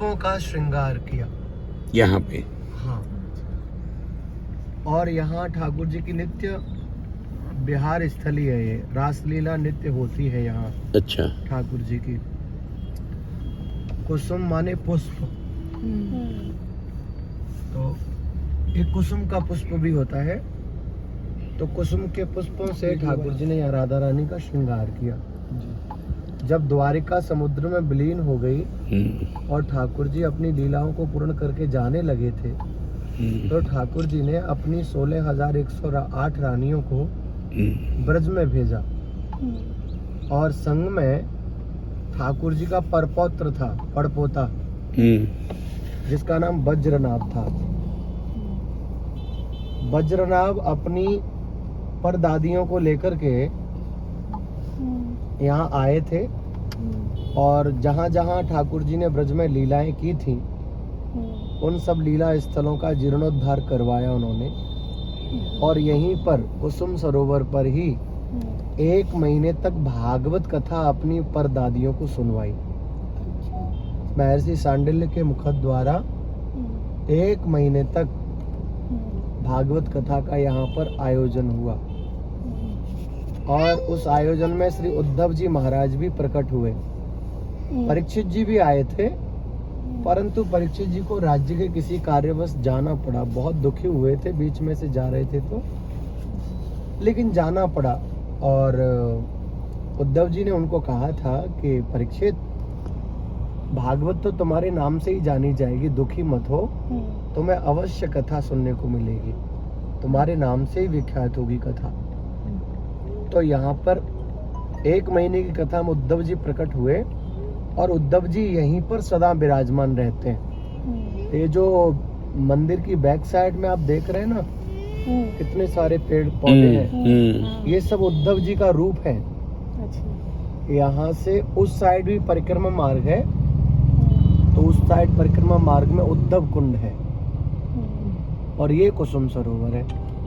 पुष्पों का श्रृंगार किया यहाँ पे। हाँ। और यहाँ ठाकुर जी की नित्य बिहार स्थली है, ये रासलीला नित्य होती है यहाँ अच्छा। ठाकुर जी की। कुसुम माने पुष्प, तो एक कुसुम का पुष्प भी होता है, तो कुसुम के पुष्पों से ठाकुर जी ने यहाँ राधा रानी का श्रृंगार किया। जब द्वारिका समुद्र में विलीन हो गई और ठाकुर जी अपनी लीलाओं को पूर्ण करके जाने लगे थे, तो ठाकुर जी ने अपनी 16,108 रानियों को ब्रज में भेजा और संग में ठाकुर जी का परपौत्र था, पड़पोता, जिसका नाम वज्रनाभ था। वज्रनाभ अपनी परदादियों को लेकर के यहाँ आए थे और जहाँ जहाँ ठाकुर जी ने ब्रज में लीलाएं की थी, उन सब लीला स्थलों का जीर्णोद्धार करवाया उन्होंने। और यहीं पर कुसुम सरोवर पर ही 1 महीने तक भागवत कथा अपनी परदादियों को सुनवाई। महर्षि सांडिल्य के मुख द्वारा 1 महीने तक भागवत कथा का यहाँ पर आयोजन हुआ और उस आयोजन में श्री उद्धव जी महाराज भी प्रकट हुए। परीक्षित जी भी आए थे, परंतु परीक्षित जी को राज्य के किसी कार्यवश जाना पड़ा। बहुत दुखी हुए थे, बीच में से जा रहे थे तो, लेकिन जाना पड़ा। और उद्धव जी ने उनको कहा था कि परीक्षित, भागवत तो तुम्हारे नाम से ही जानी जाएगी, दुखी मत हो, तुम्हें अवश्य कथा सुनने को मिलेगी, तुम्हारे नाम से ही विख्यात होगी कथा। तो यहाँ पर 1 महीने की कथा में उद्धव जी प्रकट हुए और उद्धव जी यहीं पर सदा विराजमान रहते हैं। ये जो मंदिर की बैक साइड में आप देख रहे हैं ना, कितने सारे पेड़ पौधे हैं, ये सब उद्धव जी का रूप है। यहाँ से उस साइड भी परिक्रमा मार्ग है, तो उस साइड परिक्रमा मार्ग में उद्धव कुंड है और ये कुसुम सरोवर है।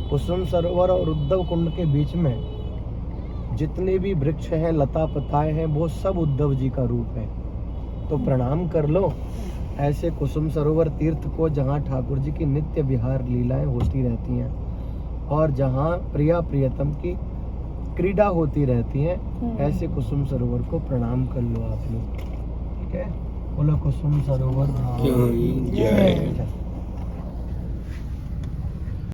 कुसुम सरोवर और उद्धव कुंड के बीच में जितने भी वृक्ष हैं, लता पताए हैं, वो सब उद्धव जी का रूप है। तो प्रणाम कर लो ऐसे कुसुम सरोवर तीर्थ को, जहाँ ठाकुर जी की नित्य विहार लीलाएं होती रहती हैं और जहाँ प्रिया प्रियतम की क्रीड़ा होती रहती है, ऐसे कुसुम सरोवर को प्रणाम कर लो आप लोग। ठीक है, बोलो कुसुम सरोवर। जय।